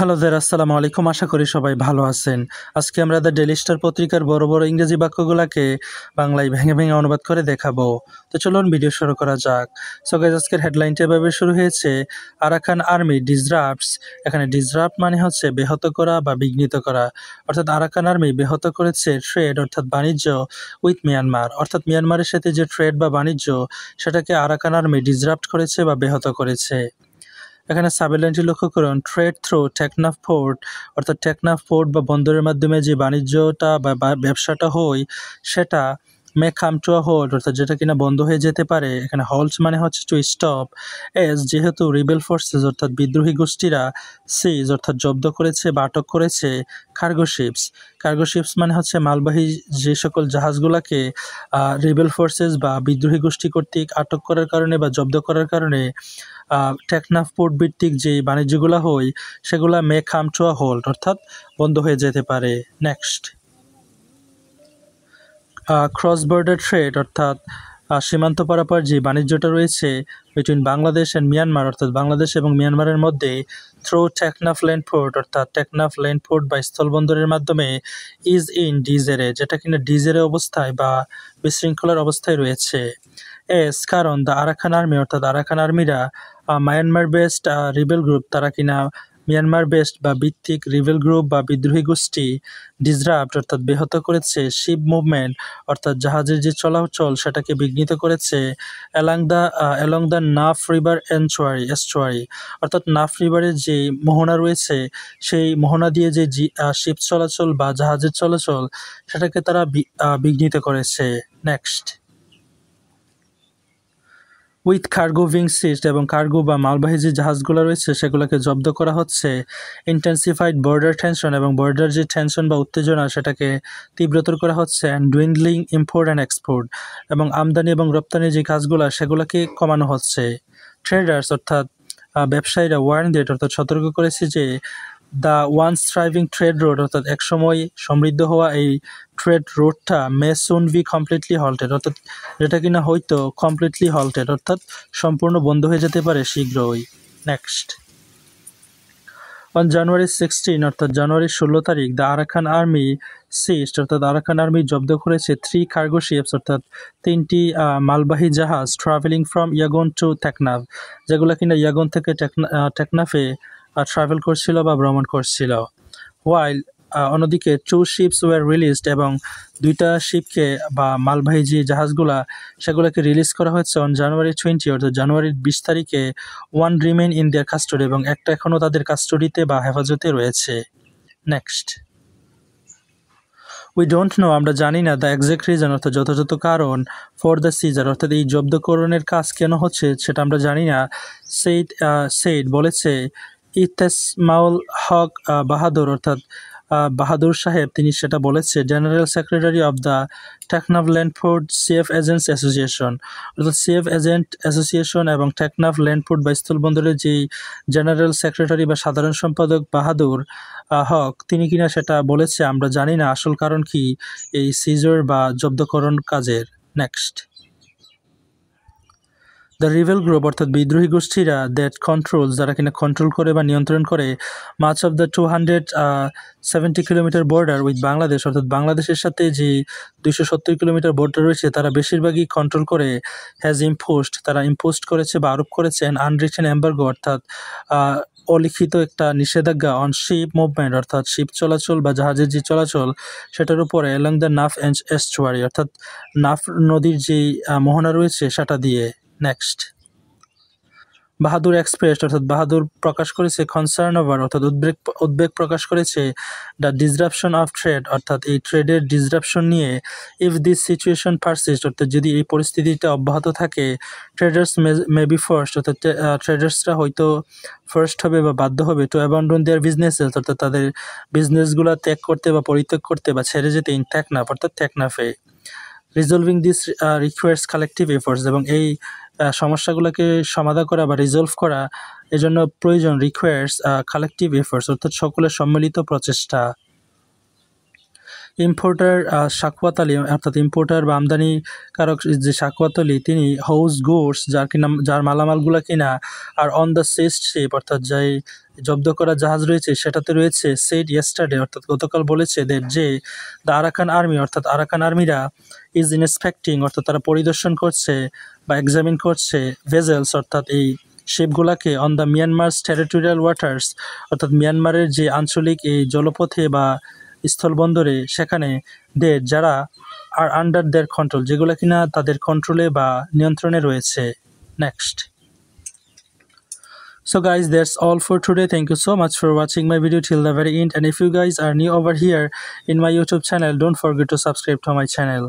Hello দের আসসালামু আলাইকুম। আশা করি সবাই ভালো আছেন। আজকে আমরা দ্য ডেইলি স্টার পত্রিকার বড় বড় ইংরেজি বাক্যগুলোকে বাংলায় ভেঙে ভেঙে অনুবাদ করে দেখাবো। তো চলুন ভিডিও শুরু করা যাক। সো গাইস, আজকের হেডলাইনটা এভাবে শুরু হয়েছে, আরাকান আর্মি ডিসরাপ্টস। এখানে ডিসরাপ্ট মানে হচ্ছে ব্যাহত করা বা বিঘ্নিত করা, অর্থাৎ আরাকান আর্মি ব্যাহত করেছে ট্রেড অর্থাৎ বাণিজ্য উইথ মিয়ানমার, অর্থাৎ মিয়ানমারের সাথে যে ট্রেড বা বাণিজ্য সেটাকে আরাকান আর্মি ডিসরাপ্ট করেছে বা ব্যাহত করেছে। এখানে সাবলাইনটি লক্ষ্য করুন, ট্রেড থ্রু টেকনাফ পোর্ট, অর্থাৎ টেকনাফ পোর্ট বা বন্দরের মাধ্যমে যে বাণিজ্যটা বা ব্যবসাটা হয় সেটা মে কাম টু আ হোল্ড, অর্থাৎ যেটা কিনা বন্ধ হয়ে যেতে পারে। এখানে হল্ট মানে হচ্ছে টু স্টপ, এস যেহেতু রিবেল ফোর্সেস অর্থাৎ বিদ্রোহী গোষ্ঠীরা সিজ অর্থাৎ জব্দ করেছে বা আটক করেছে কার্গো শিপস। কার্গো শিপস মানে হচ্ছে মালবাহী যে সকল জাহাজগুলোকে রিবেল ফোর্সেস বা বিদ্রোহী গোষ্ঠী কর্তৃক আটক করার কারণে বা জব্দ করার কারণে টেকনাফ পোর্ট ভিত্তিক যে বাণিজ্যগুলো হয় সেগুলা মে কাম টু আ হোল্ড, অর্থাৎ বন্ধ হয়ে যেতে পারে। নেক্সট, ক্রস বর্ডার ট্রেড, অর্থাৎ সীমান্ত পারাপার যে বাণিজ্যটা রয়েছে বিটুইন বাংলাদেশ অ্যান্ড মিয়ানমার, অর্থাৎ বাংলাদেশ এবং মিয়ানমারের মধ্যে থ্রু টেকনাফ ল্যান্ড পোর্ট, অর্থাৎ টেকনাফ ল্যান্ড পোর্ট বা স্থলবন্দরের মাধ্যমে ইজ ইন ডিজেরে, যেটা কিনা ডিজেরে অবস্থায় বা বিশৃঙ্খলার অবস্থায় রয়েছে। এস কারণ দ্য আরাকান আর্মি, অর্থাৎ আরাকান আর্মিরা মায়ানমার বেসড রিবেল গ্রুপ, তারা কিনা মিয়ানমার বেসড বা ভিত্তিক রিবেল গ্রুপ বা বিদ্রোহী গোষ্ঠী ডিসরাপ্ট অর্থাৎ ব্যাহত করেছে শিপ মুভমেন্ট, অর্থাৎ জাহাজের যে চলাচল সেটাকে বিঘ্নিত করেছে অ্যালং দ্য নাফ রিভার এস্টুয়ারি, অর্থাৎ নাফ রিভারের যে মোহনা রয়েছে সেই মোহনা দিয়ে যে শিপ চলাচল বা জাহাজের চলাচল সেটাকে তারা বিঘ্নিত করেছে। Next, with cargo being ceased, এবং কার্গো বা মালবাহী যে জাহাজগুলো রয়েছে সেগুলোকে জব্দ করা হচ্ছে। ইন্টেন্সিফাইড বর্ডার টেনশন, এবং বর্ডার যে টেনশন বা উত্তেজনা সেটাকে তীব্রতর করা হচ্ছে। অ্যান্ড ডুইন্ডলিং ইম্পোর্ট অ্যান্ড এক্সপোর্ট, এবং আমদানি এবং রপ্তানির যে কাজগুলো সেগুলোকে কমানো হচ্ছে। ট্রেডার্স অর্থাৎ ব্যবসায়ীরা ওয়ার্ন ডেট অর্থাৎ সতর্ক করেছে যে the once thriving trade road, অর্থাৎ একসময় সমৃদ্ধ হওয়া এই ট্রেড রোডটা may soon be completely halted, অর্থাৎ যেটা কিনা হয়তো কমপ্লিটলি হল্টেড অর্থাৎ সম্পূর্ণ বন্ধ হয়ে যেতে পারে শীঘ্রই। নেক্সট, অন জানুয়ারি 16, অর্থাৎ জানুয়ারি 16 তারিখ, দ্য আরাকান আর্মি সিজড, অর্থাৎ আরাকান আর্মি জব্দ করেছে 3 কার্গো শিপস, অর্থাৎ 3টি মালবাহী জাহাজ travelling from Yangon two Teknaf, যেগুলো কিনা ইয়াগন থেকে টেকনাফে ট্রাভেল করছিল বা ভ্রমণ করছিল। ওয়াইল অন্যদিকে 2 শিপস ওয়ার রিলিজড, এবং 2টা শিপকে বা মালবাহী যে জাহাজগুলা সেগুলোকে রিলিজ করা হয়েছে অন জানুয়ারি 20, অর্থাৎ জানুয়ারির 20 তারিখে। 1 রিমেইন ইন দেয়ার কাস্টডি, এবং একটা এখনও তাদের কাস্টডিতে বা হেফাজতে রয়েছে। নেক্সট, উই ডোন্ট নো, আমরা জানি না, দ্য এক্সাক্ট রিজন, অর্থাৎ যথাযথ কারণ, ফর দ্য সিজার, অর্থাৎ এই জব্দকরণের কাজ কেন হচ্ছে সেটা আমরা জানি না। সেইড বলেছে ইতেসমাউল হক বাহাদুর, অর্থাৎ বাহাদুর সাহেব, তিনি সেটা বলেছে। General secretary of the Teknaf land port safe agents association, অর্থাৎ সেফ এজেন্ট অ্যাসোসিয়েশন এবং টেকনাফ ল্যান্ড পোর্ট বা স্থলবন্দরের যেই জেনারেল সেক্রেটারি বা সাধারণ সম্পাদক বাহাদুর হক, তিনি কিনা সেটা বলেছে। আমরা জানি না আসল কারণ কি এই সিজার বা জব্দকরণ কাজের। নেক্সট, দ্য রিবেল গ্রুপ, অর্থাৎ বিদ্রোহী গোষ্ঠীরা দ্যাট কন্ট্রোলস, যারা কিনা কন্ট্রোল করে বা নিয়ন্ত্রণ করে much of the 270 kilometre border with Bangladesh, অর্থাৎ বাংলাদেশের সাথে যে 270 কিলোমিটার বর্ডার রয়েছে তারা বেশিরভাগই কন্ট্রোল করে। হ্যাজ ইম্পোজড, তারা ইম্পোজড করেছে বা আরোপ করেছে অ্যান আনরিটেন এম্বার্গো, অর্থাৎ অলিখিত একটা নিষেধাজ্ঞা অন শিপ মুভমেন্ট, অর্থাৎ শিপ চলাচল বা জাহাজের যে চলাচল সেটার উপরে অ্যালং দ্য নাফ এস্টুয়ারি, অর্থাৎ নাফ নদীর যেই মোহনা রয়েছে সেটা দিয়ে। নেক্সট, বাহাদুর এক্সপ্রেস, অর্থাৎ বাহাদুর প্রকাশ করেছে কনসার্ন ওভার, অর্থাৎ উদ্বেগ প্রকাশ করেছে দ্য ডিসরাপশন অফ ট্রেড, অর্থাৎ এই ট্রেডের ডিসরাপশন নিয়ে। ইফ দিস সিচুয়েশন পারসিস্ট, অর্থাৎ যদি এই পরিস্থিতিটা অব্যাহত থাকে, ট্রেডার্স মে বি ফার্স্ট, অর্থাৎ ট্রেডার্সরা হয়তো ফার্স্ট হবে বা বাধ্য হবে টু অ্যাবান্ডন দেয়ার বিজনেসেস, অর্থাৎ তাদের বিজনেসগুলো ত্যাগ করতে বা পরিত্যাগ করতে বা ছেড়ে যেতে ইন টেকনাফ, অর্থাৎ টেকনাফে। Resolving this requires collective efforts, এবং এই সমস্যাগুলোকে সমাধান করা বা রিজলভ করা এজন্য প্রয়োজন রিকোয়ার্স কালেকটিভ এফোর্টস, অর্থাৎ সকলের সম্মিলিত প্রচেষ্টা। ইম্পোর্টার সাকওয়াত আলী, অর্থাৎ ইম্পোর্টার বা আমদানিকারক যে সাকওয়াত আলী, তিনি হাউস গুডস যার মালামালগুলো কিনা আর অন দ্য সিজড শিপ, অর্থাৎ যাই জব্দ করা জাহাজ রয়েছে সেটাতে রয়েছে, সেড ইয়েস্টারডে, অর্থাৎ গতকাল বলেছে যে দ্য আরাকান আর্মি, অর্থাৎ আরাকান আর্মিরা ইজ ইনস্পেক্টিং, অর্থাৎ তারা পরিদর্শন করছে বা এক্সামিন করছে ভেসেলস, অর্থাৎ এই শিপগুলাকে অন দ্য মিয়ানমারস টেরিটোরিয়াল ওয়াটার্স, অর্থাৎ মিয়ানমারের যে আঞ্চলিক এই জলপথে বা স্থলবন্দরে, সেখানে যারা আর আন্ডার দেয়ার কন্ট্রোল, যেগুলো কিনা তাদের কন্ট্রোলে বা নিয়ন্ত্রণে রয়েছে। Next. So guys, that's all for today. Thank you so much for watching my video till the very end, and if you guys are new over here in my YouTube channel, don't forget to subscribe to my channel.